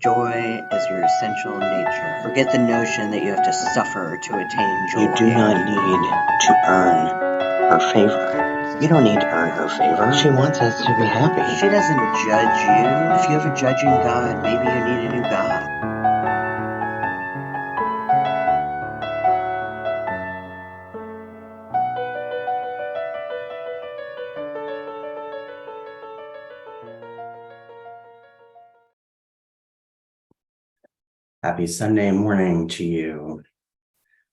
joy as your essential nature. Forget the notion that you have to suffer to attain joy. You do not need to earn her favor. You don't need to earn her favor. She wants us to be happy. She doesn't judge you. If you have a judging God, maybe you need a new God. Happy Sunday morning to you.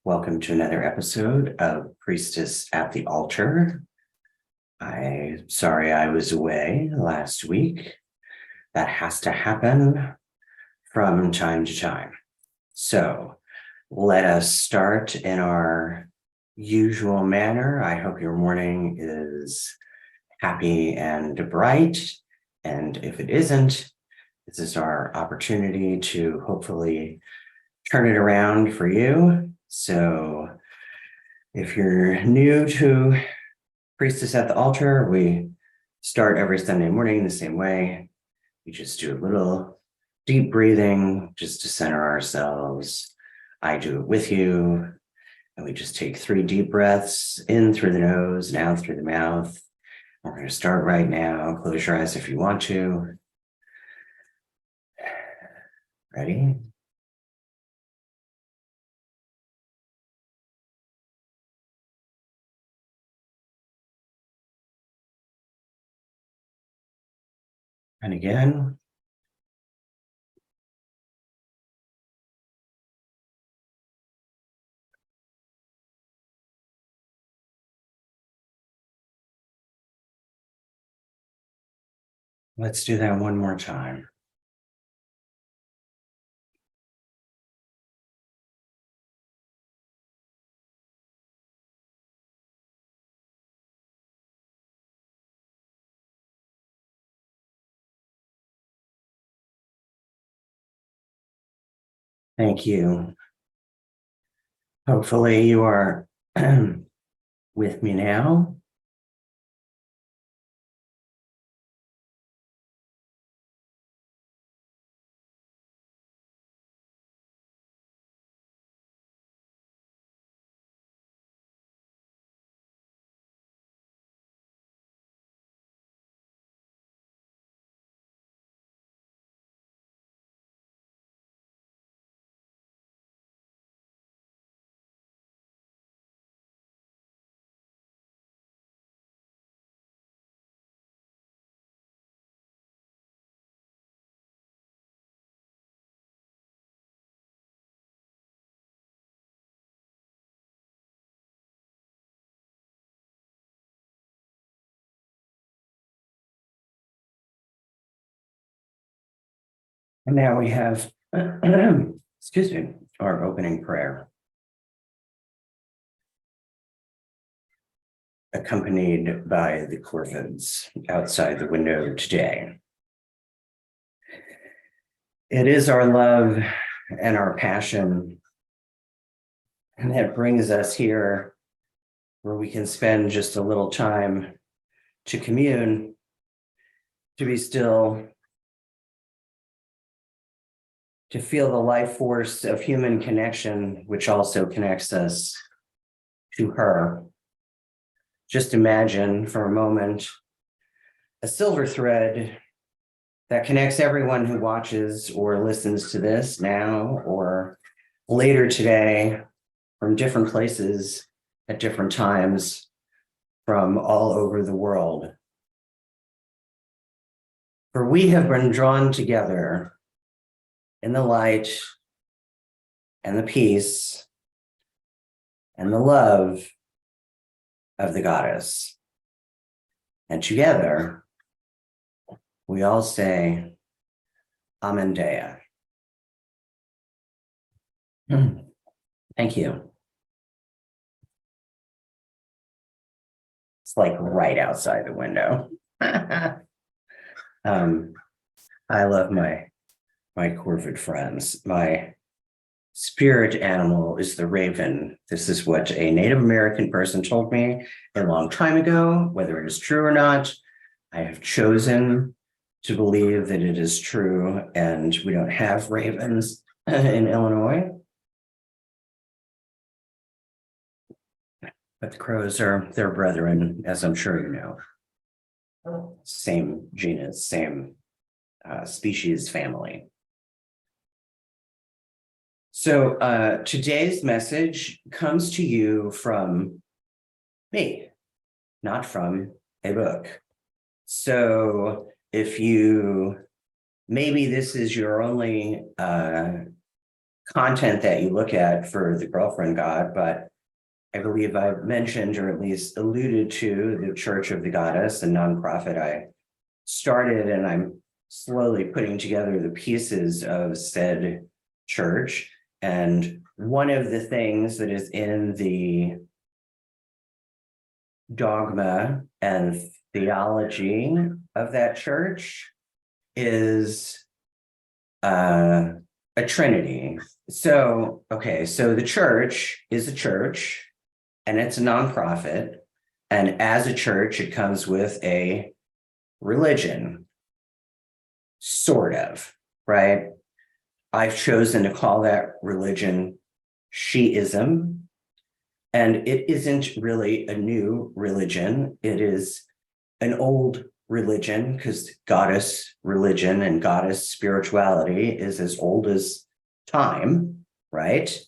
Welcome to another episode of Priestess at the Altar. Sorry I was away last week. That has to happen from time to time. So let us start in our usual manner. I hope your morning is happy and bright. And if it isn't, this is our opportunity to hopefully turn it around for you. So if you're new to Priestess at the Altar, we start every Sunday morning the same way. We just do a little deep breathing just to center ourselves. I do it with you. And we just take 3 deep breaths in through the nose and out through the mouth. We're going to start right now. Close your eyes if you want to. Ready? And again. Let's do that one more time. Thank you. Hopefully you are with me now. And now we have, excuse me, our opening prayer, accompanied by the Corvids outside the window today. It is our love and our passion, and that brings us here where we can spend just a little time to commune, to be still, to feel the life force of human connection, which also connects us to her. Just imagine for a moment a silver thread that connects everyone who watches or listens to this now or later today from different places at different times from all over the world. For we have been drawn together in the light and the peace and the love of the goddess. And together, we all say, Amen Dea. Thank you. It's like right outside the window. I love my Corvid friends. My spirit animal is the raven. This is what a Native American person told me a long time ago. Whether it is true or not, I have chosen to believe that it is true and we don't have ravens in Illinois. But the crows are their brethren, as I'm sure you know. Same genus, same species family. So today's message comes to you from me, not from a book. So if maybe this is your only content that you look at for the Girlfriend God, but I believe I've mentioned or at least alluded to the Church of the Goddess, a nonprofit I started, and I'm slowly putting together the pieces of said church. And one of the things that is in the dogma and theology of that church is a trinity. So, okay, so the church is a church and it's a nonprofit. And as a church, it comes with a religion, sort of, right? I've chosen to call that religion Shi'ism. And it isn't really a new religion. It is an old religion because goddess religion and goddess spirituality is as old as time, right?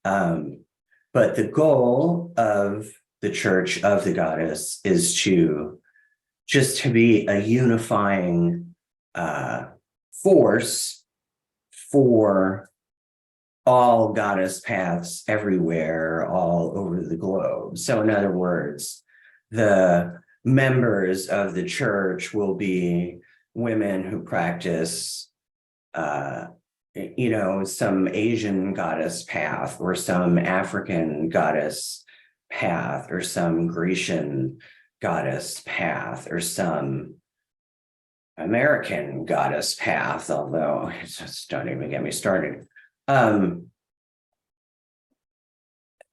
But the goal of the Church of the Goddess is to be a unifying force for all goddess paths everywhere, all over the globe. So in other words, the members of the church will be women who practice some Asian goddess path or some African goddess path or some Grecian goddess path or some American goddess path, although just don't even get me started.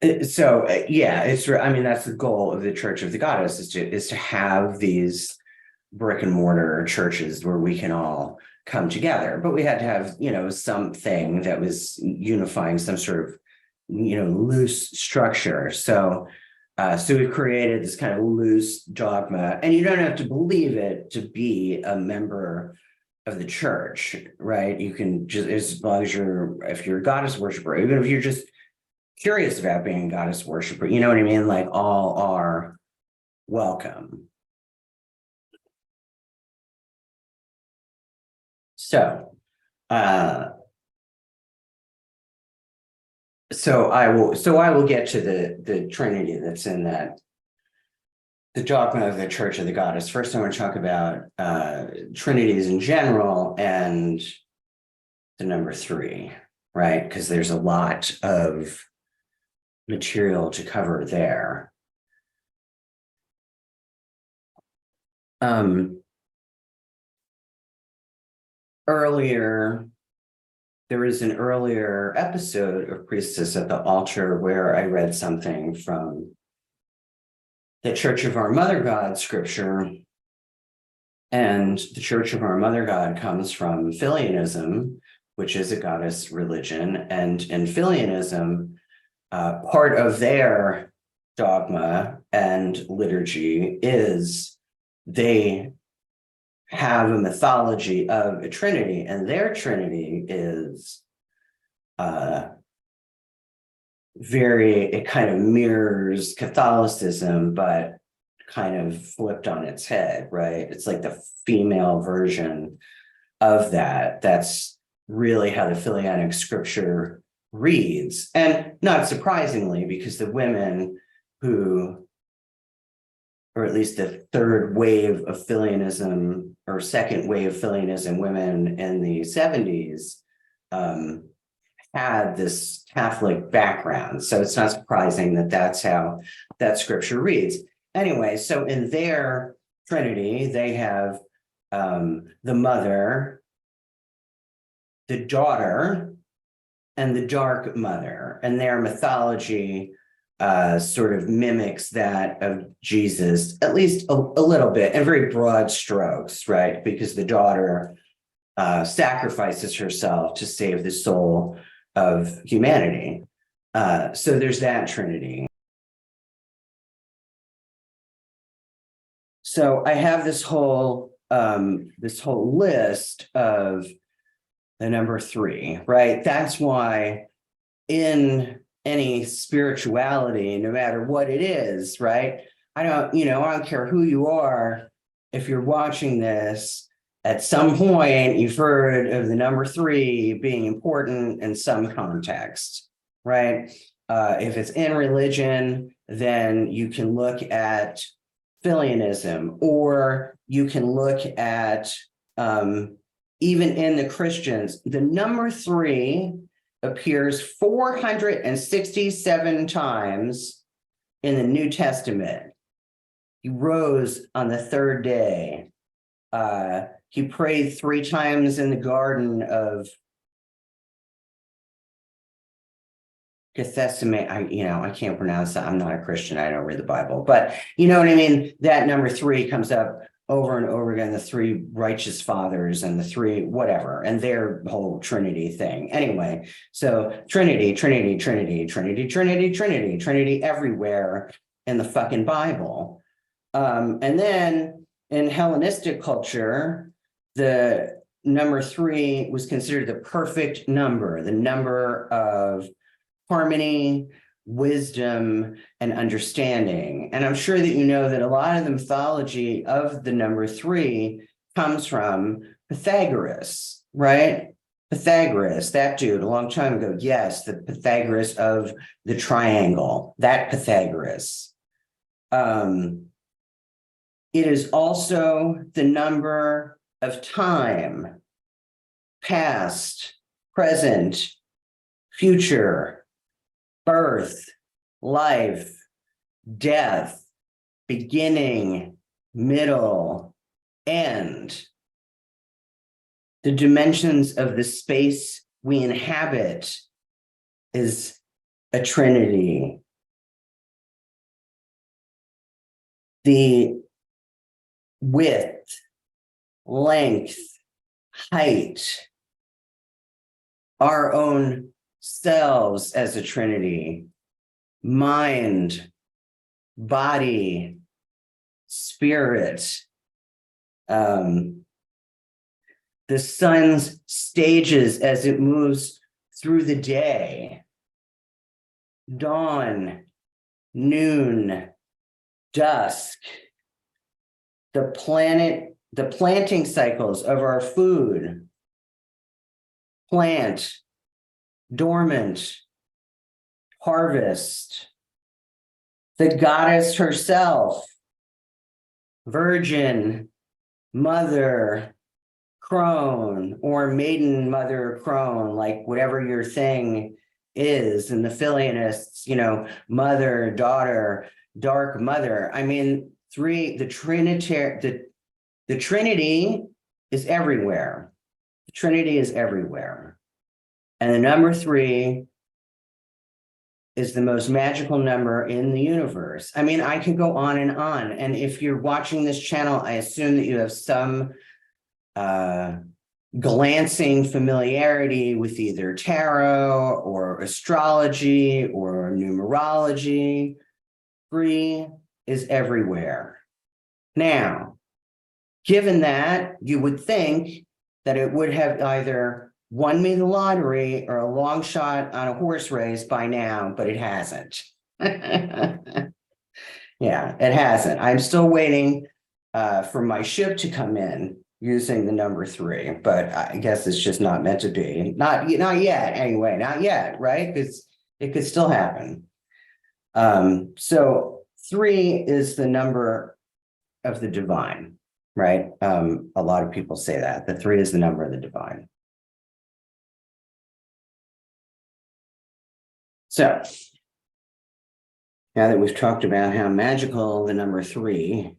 It's that's the goal of the Church of the Goddess is to have these brick and mortar churches where we can all come together, but we had to have, something that was unifying, some sort of, loose structure. So we created this kind of loose dogma, and you don't have to believe it to be a member of the church, right? You can just, as long as if you're a goddess worshiper, even if you're just curious about being a goddess worshiper, you know what I mean? Like, all are welcome. So I will get to the Trinity that's in the dogma of the Church of the Goddess. First, I want to talk about Trinities in general and the number 3, right? Because there's a lot of material to cover there. There is an earlier episode of Priestess at the Altar where I read something from the Church of Our Mother God scripture. And the Church of Our Mother God comes from Filianism, which is a goddess religion. And in Filianism, part of their dogma and liturgy is they have a mythology of a trinity, and their trinity is it kind of mirrors Catholicism, but kind of flipped on its head, right? It's like the female version of that. That's really how the Filianic scripture reads. And not surprisingly, because the women who, or at least the third wave of Filianism or second wave Filianism women in the 70s had this Catholic background. So it's not surprising that that's how that scripture reads. Anyway, so in their Trinity, they have the mother, the daughter, and the dark mother. And their mythology sort of mimics that of Jesus, at least a little bit, and very broad strokes, right? Because the daughter sacrifices herself to save the soul of humanity. So there's that Trinity. So I have this whole list of the number 3, right? That's why in any spirituality, no matter what it is, right? I don't care who you are. If you're watching this, at some point you've heard of the number 3 being important in some context, right? If it's in religion, then you can look at Filianism, or you can look at even in the Christians, the number 3 appears 467 times in the New Testament. He rose on the 3rd day. He prayed 3 times in the Garden of Gethsemane. I can't pronounce that. I'm not a Christian. I don't read the Bible, but you know what I mean? That number 3 comes up over and over again, the 3 righteous fathers and the 3 whatever, and their whole Trinity thing. Anyway, so Trinity everywhere in the fucking Bible. And then in Hellenistic culture, the number 3 was considered the perfect number, the number of harmony, wisdom, and understanding. And I'm sure that you know that a lot of the mythology of the number 3 comes from Pythagoras, right? Pythagoras, that dude, a long time ago. Yes, the Pythagoras of the triangle, that Pythagoras. It is also the number of time, past, present, future, birth, life, death, beginning, middle, end. The dimensions of the space we inhabit is a trinity. The width, length, height, our own selves as a trinity, mind, body, spirit, the sun's stages as it moves through the day, dawn, noon, dusk, the planting cycles of our food, plant, dormant, harvest, the goddess herself, virgin, mother, crone, or maiden mother crone, like whatever your thing is. And the Filianists, mother, daughter, dark mother. I mean, the Trinity is everywhere. The Trinity is everywhere. And the number 3 is the most magical number in the universe. I mean, I could go on. And if you're watching this channel, I assume that you have some glancing familiarity with either tarot or astrology or numerology. 3 is everywhere. Now, given that, you would think that it would have either won me the lottery or a long shot on a horse race by now, but it hasn't. Yeah, it hasn't. I'm still waiting for my ship to come in using the number 3, but I guess it's just not meant to be. Not yet, anyway, not yet, right? Because it could still happen. So 3 is the number of the divine, right? A lot of people say that. The 3 is the number of the divine. So now that we've talked about how magical the number 3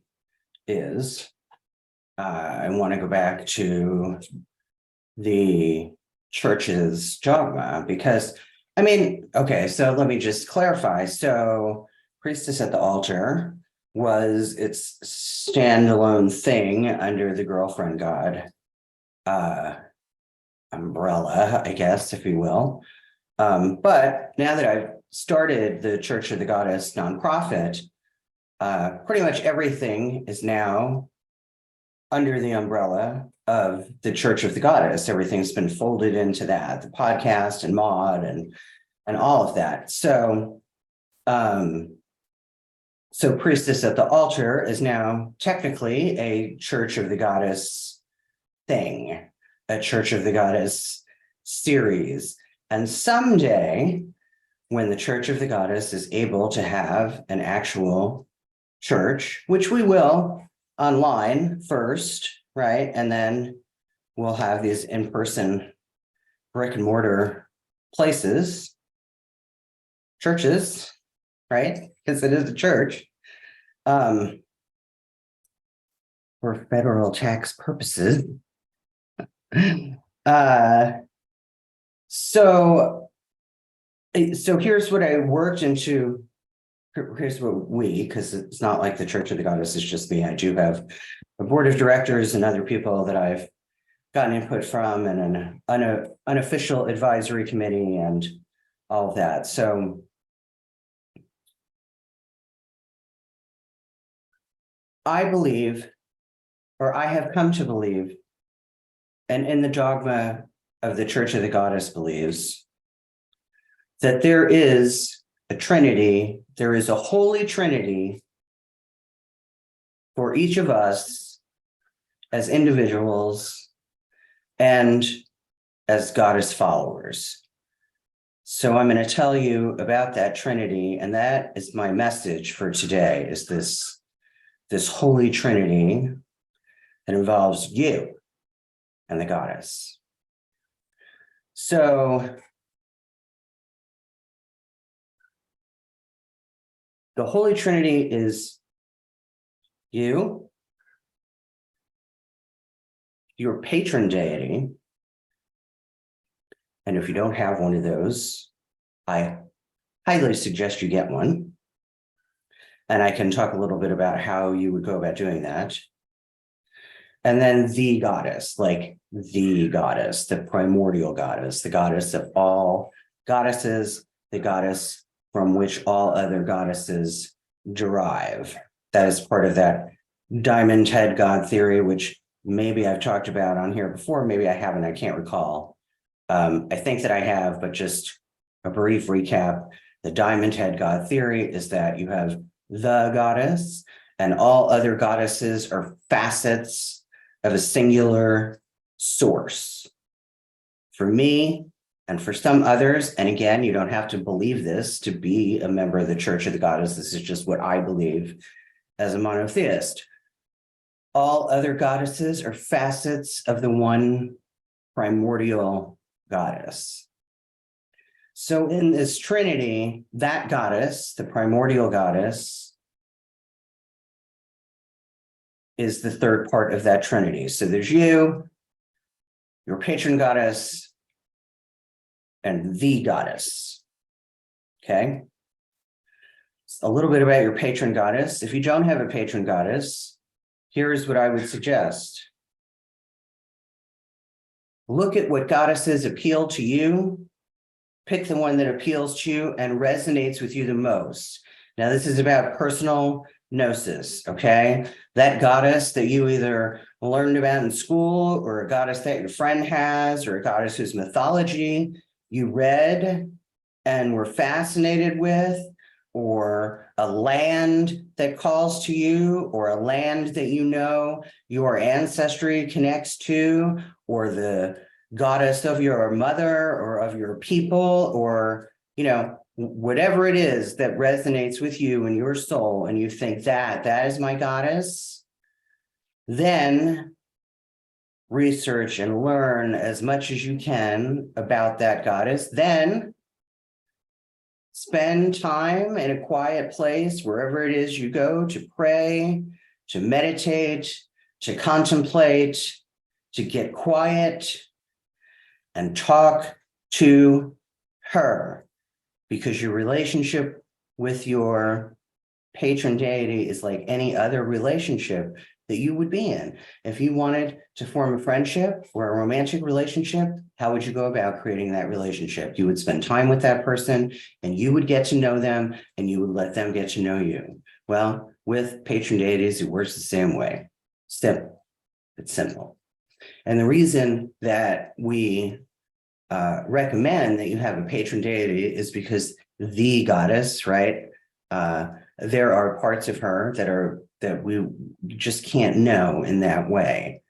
is, I want to go back to the church's dogma, because I mean, okay, so let me just clarify. So priestess at the altar was its standalone thing under the girlfriend god umbrella, I guess, if you will. But now that I've started the Church of the Goddess nonprofit, pretty much everything is now under the umbrella of the Church of the Goddess. Everything's been folded into that, the podcast and mod and all of that. So so priestess at the altar is now technically a Church of the Goddess thing, a Church of the Goddess series. And someday, when the Church of the Goddess is able to have an actual church, which we will online first, right? And then we'll have these in-person brick and mortar places, churches, right? Because it is a church. For federal tax purposes. So here's what I worked into. Here's what because it's not like the Church of the Goddess is just me. I do have a board of directors and other people that I've gotten input from, and an unofficial advisory committee and all of that. So I believe, or I have come to believe, and in the dogma of the Church of the Goddess believes, that there is a Trinity, there is a Holy Trinity for each of us as individuals and as Goddess followers. So I'm going to tell you about that Trinity, and that is my message for today, is this Holy Trinity that involves you and the Goddess. So the Holy Trinity is you, your patron deity, and if you don't have one of those, I highly suggest you get one. And I can talk a little bit about how you would go about doing that. And then the Goddess, like the Goddess, the primordial Goddess, the Goddess of all goddesses, the Goddess from which all other goddesses derive. That is part of that diamond head god theory, which maybe I've talked about on here before, maybe I haven't, I can't recall. I think that I have, but just a brief recap. The diamond head god theory is that you have the goddess, and all other goddesses are facets of a singular source. For me, and for some others, and again, you don't have to believe this to be a member of the Church of the Goddess. This is just what I believe as a monotheist. All other goddesses are facets of the one primordial goddess. So in this Trinity, that goddess, the primordial goddess, is the third part of that Trinity. So there's you, your patron goddess, and the goddess. Okay. A little bit about your patron goddess. If you don't have a patron goddess, here's what I would suggest. Look at what goddesses appeal to you. Pick the one that appeals to you and resonates with you the most. Now, this is about personal gnosis, okay? That goddess that you either learned about in school, or a goddess that your friend has, or a goddess whose mythology you read and were fascinated with, or a land that calls to you, or a land that you know your ancestry connects to, or the goddess of your mother or of your people, or, you know, whatever it is that resonates with you and your soul, and you think that is my goddess, then research and learn as much as you can about that goddess. Then spend time in a quiet place, wherever it is you go, to pray, to meditate, to contemplate, to get quiet, and talk to her, because your relationship with your patron deity is like any other relationship that you would be in. If you wanted to form a friendship or a romantic relationship, how would you go about creating that relationship? You would spend time with that person and you would get to know them and you would let them get to know you. Well, with patron deities, it works the same way. Simple. It's simple. And the reason that we recommend that you have a patron deity is because the goddess, right? There are parts of her that we just can't know in that way.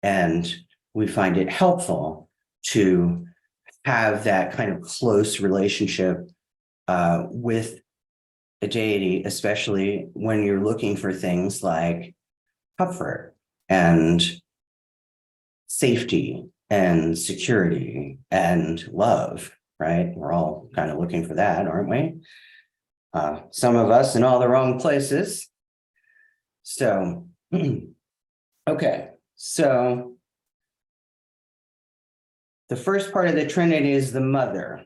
And we find it helpful to have that kind of close relationship with a deity, especially when you're looking for things like comfort and safety and security and love, right? We're all kind of looking for that, aren't we? Some of us in all the wrong places. So, okay, so the first part of the Trinity is the mother,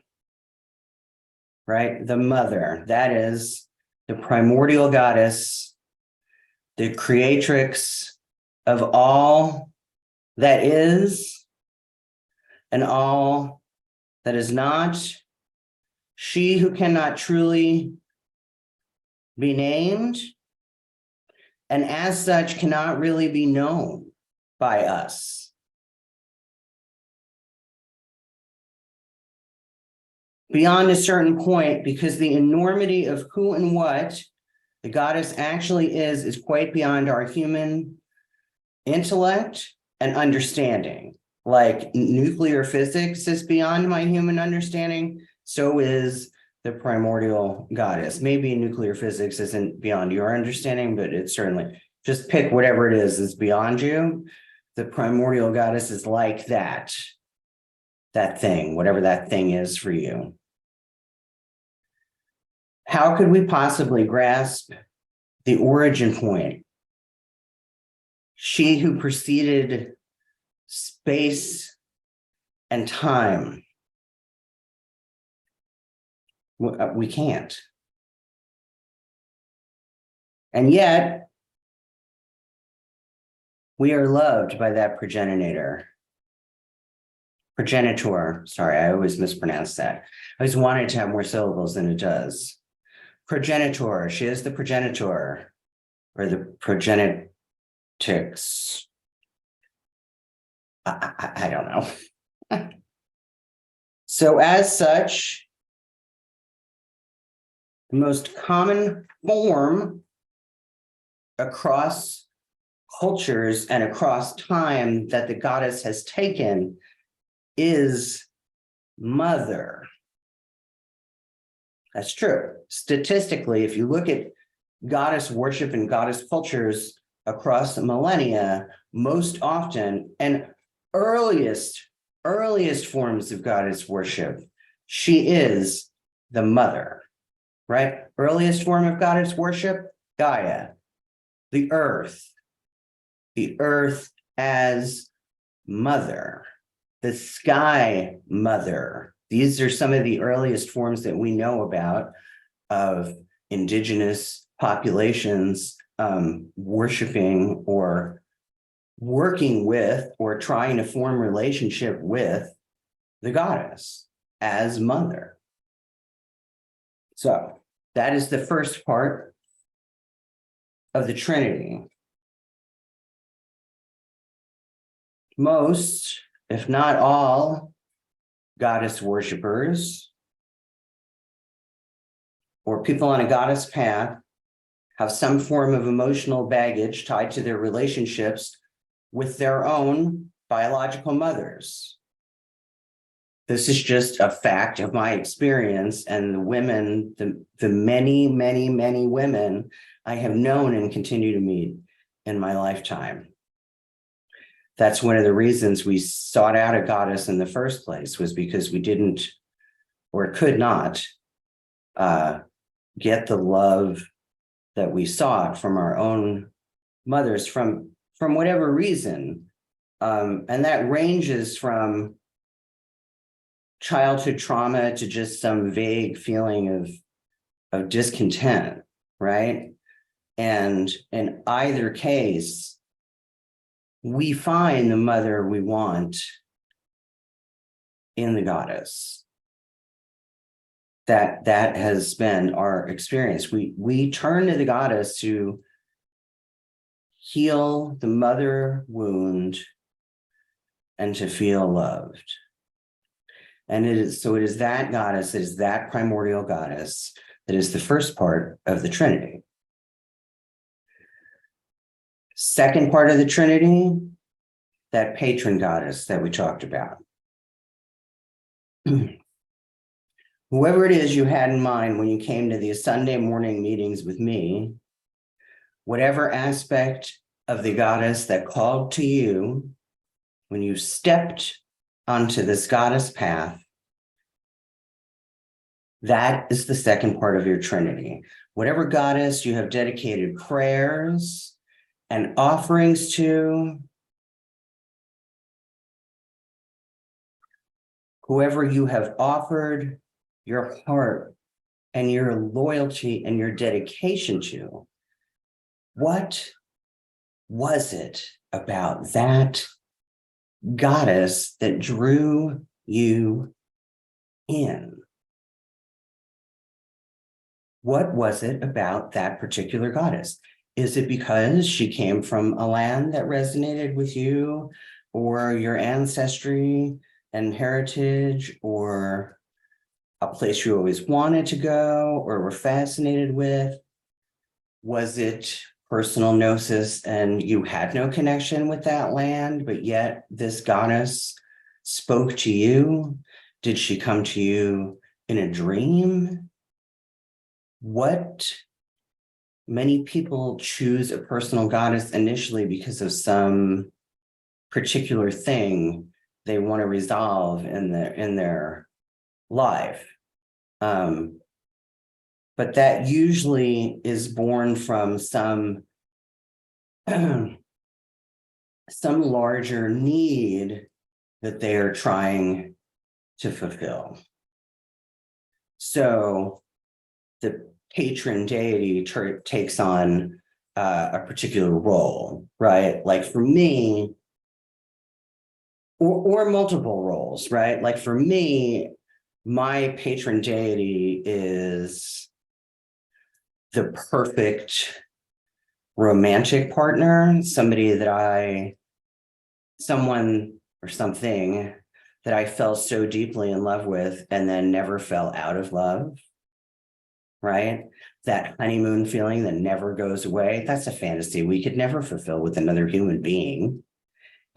right? The mother, that is the primordial goddess, the creatrix of all that is and all that is not, she who cannot truly be named, and as such cannot really be known by us. Beyond a certain point, because the enormity of who and what the goddess actually is quite beyond our human intellect and understanding. Like nuclear physics is beyond my human understanding, so is the primordial goddess. Maybe nuclear physics isn't beyond your understanding, but it's certainly, just pick whatever it is that's beyond you. The primordial goddess is like that thing, whatever that thing is for you. How could we possibly grasp the origin point? She who preceded space and time. We can't. And yet, we are loved by that progenitor. Sorry, I always mispronounce that. I always wanted to have more syllables than it does. Progenitor, she is the progenitor, or the progenitix. I don't know. So as such, the most common form across cultures and across time that the goddess has taken is mother. That's true. Statistically, if you look at goddess worship and goddess cultures across the millennia, most often, and earliest forms of goddess worship, she is the mother, right? Earliest form of goddess worship, Gaia, the earth as mother, the sky mother. These are some of the earliest forms that we know about of indigenous populations worshiping or working with or trying to form relationship with the goddess as mother. So that is the first part of the Trinity. Most, if not all, goddess worshipers or people on a goddess path have some form of emotional baggage tied to their relationships with their own biological mothers. This is just a fact of my experience and the women, the many, many, many women I have known and continue to meet in my lifetime. That's one of the reasons we sought out a goddess in the first place, was because we didn't or could not get the love that we sought from our own mothers from whatever reason. And that ranges from childhood trauma to just some vague feeling of discontent, right? And in either case, we find the mother we want in the goddess. That has been our experience. We turn to the goddess to heal the mother wound and to feel loved. And it is that goddess, it is that primordial goddess that is the first part of the Trinity. Second part of the Trinity, that patron goddess that we talked about. Whoever it is you had in mind when you came to these Sunday morning meetings with me, whatever aspect of the goddess that called to you when you stepped onto this goddess path, that is the second part of your Trinity. Whatever goddess you have dedicated prayers and offerings to, whoever you have offered your heart and your loyalty and your dedication to, what was it about that goddess that drew you in? What was it about that particular goddess? Is it because she came from a land that resonated with you, or your ancestry and heritage, or a place you always wanted to go or were fascinated with? Was it personal gnosis and you had no connection with that land, but yet this goddess spoke to you? Did she come to you in a dream? What many people choose a personal goddess initially because of some particular thing they want to resolve in their life. But that usually is born from some larger need that they are trying to fulfill. So the patron deity takes on a particular role, right? Like for me, or multiple roles, right? Like for me, my patron deity is the perfect romantic partner, someone or something that I fell so deeply in love with and then never fell out of love, right? That honeymoon feeling that never goes away, that's a fantasy we could never fulfill with another human being.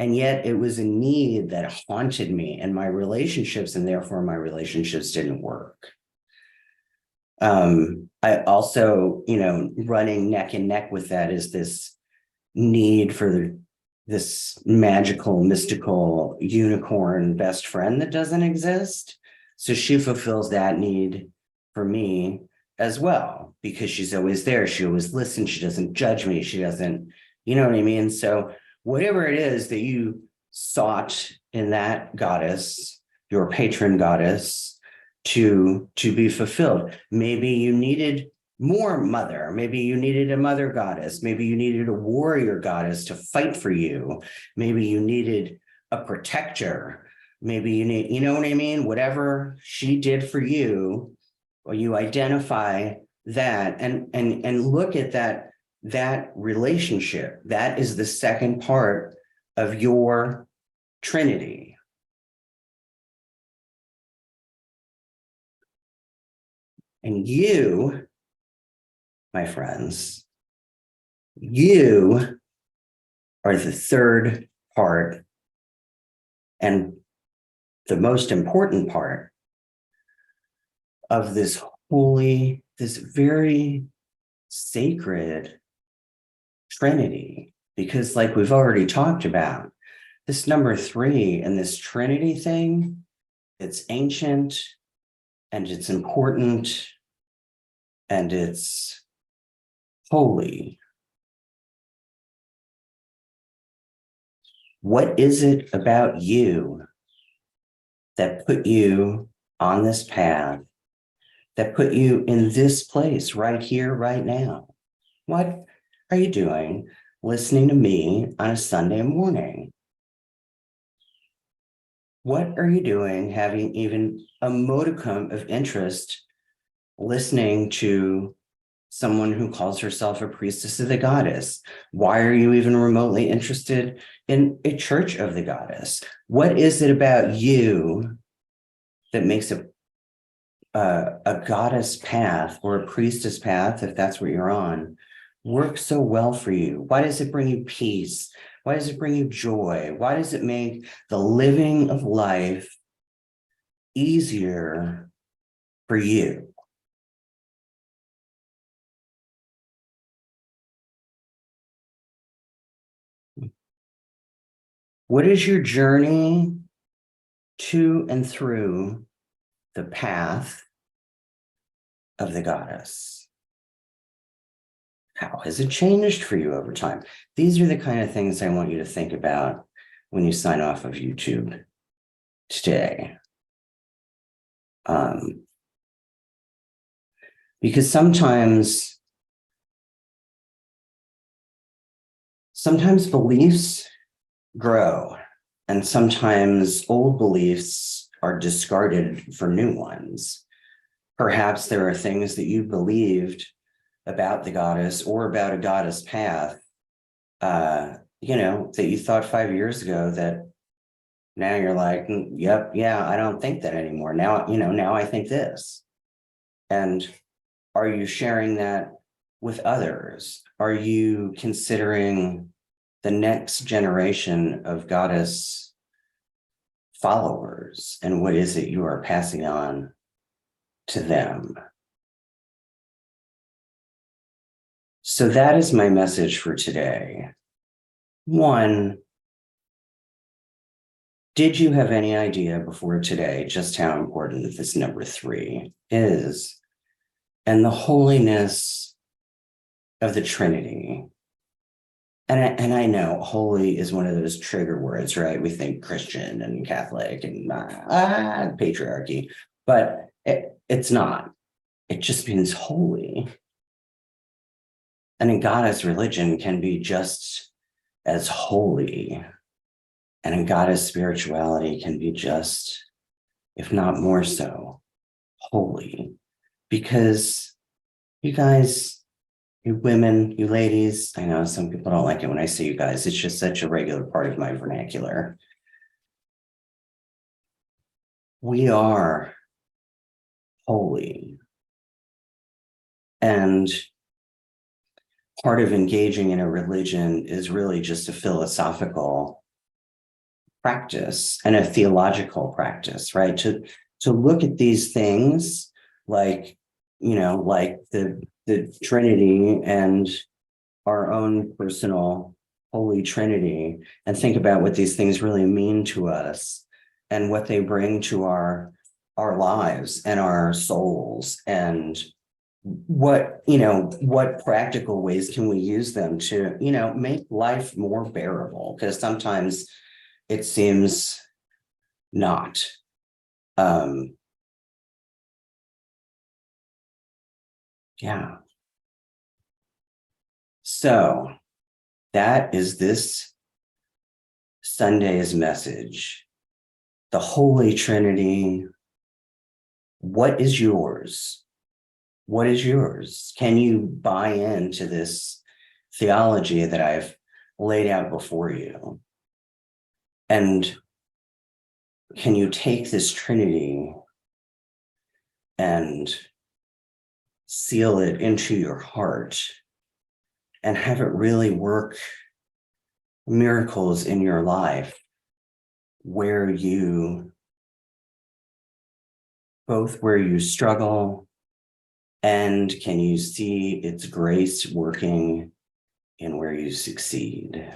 And yet it was a need that haunted me and my relationships, and therefore my relationships didn't work. I also, running neck and neck with that is this need for this magical, mystical unicorn best friend that doesn't exist. So she fulfills that need for me as well, because she's always there. She always listens. She doesn't judge me. She doesn't, you know what I mean? So whatever it is that you sought in that goddess, your patron goddess, to be fulfilled. Maybe you needed more mother. Maybe you needed a mother goddess. Maybe you needed a warrior goddess to fight for you. Maybe you needed a protector. Maybe you need, you know what I mean? Whatever she did for you, or you identify that and look at that relationship. That is the second part of your Trinity. And you, my friends, you are the third part and the most important part of this very sacred Trinity. Because like we've already talked about, this number 3 and this Trinity thing, it's ancient and it's important and it's holy. What is it about you that put you on this path, that put you in this place right here, right now. What are you doing listening to me on a Sunday morning? What are you doing having even a modicum of interest listening to someone who calls herself a priestess of the goddess? Why are you even remotely interested in a church of the goddess? What is it about you that makes a goddess path or a priestess path, if that's what you're on, work so well for you? Why does it bring you peace? Why does it bring you joy? Why does it make the living of life easier for you? What is your journey to and through the path of the goddess? How has it changed for you over time? These are the kind of things I want you to think about when you sign off of YouTube today. Because sometimes beliefs grow, and sometimes old beliefs are discarded for new ones. Perhaps there are things that you believed about the goddess or about a goddess path, that you thought 5 years ago that now you're like, yep, yeah, I don't think that anymore. Now, now I think this. And are you sharing that with others? Are you considering the next generation of goddess followers, and what is it you are passing on to them? So that is my message for today. 1, did you have any idea before today just how important this number 3 is, and the holiness of the Trinity? And I know holy is one of those trigger words, right? We think Christian and Catholic and patriarchy, but it's not. It just means holy. And a goddess religion can be just as holy. And a goddess spirituality can be just, if not more so, holy. Because you guys, you women, you ladies, I know some people don't like it when I say you guys, it's just such a regular part of my vernacular. We are holy. And part of engaging in a religion is really just a philosophical practice and a theological practice, right? To look at these things like, like the Trinity and our own personal Holy Trinity, and think about what these things really mean to us and what they bring to our lives and our souls, and what practical ways can we use them to make life more bearable, because sometimes it seems not. Yeah. So that is this Sunday's message. The Holy Trinity. What is yours? What is yours? Can you buy into this theology that I've laid out before you? And can you take this Trinity and seal it into your heart and have it really work miracles in your life, where you struggle, and can you see its grace working in where you succeed?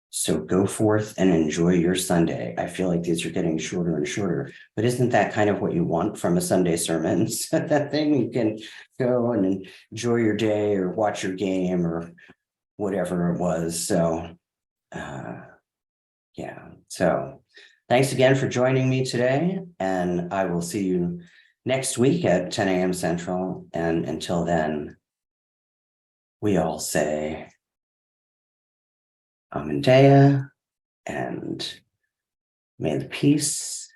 So go forth and enjoy your Sunday. I feel like these are getting shorter and shorter, but isn't that kind of what you want from a Sunday sermon? That thing you can go and enjoy your day or watch your game or whatever it was. So Yeah. So thanks again for joining me today. And I will see you next week at 10 a.m. Central. And until then, we all say Amen Dea, and may the peace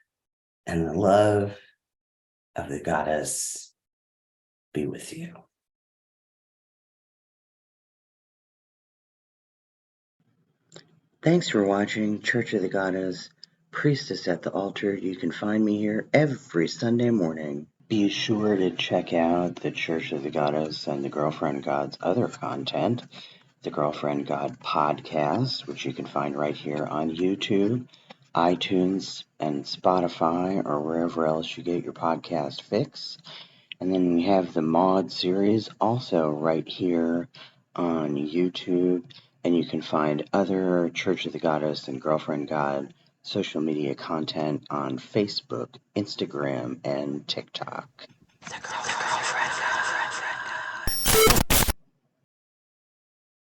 and the love of the goddess be with you. Thanks for watching Church of the Goddess, Priestess at the Altar. You can find me here every Sunday morning. Be sure to check out the Church of the Goddess and the Girlfriend God's other content, the Girlfriend God podcast, which you can find right here on YouTube, iTunes, and Spotify, or wherever else you get your podcast fix. And then we have the Mod series also right here on YouTube, and you can find other Church of the Goddess and Girlfriend God social media content on Facebook, Instagram, and TikTok.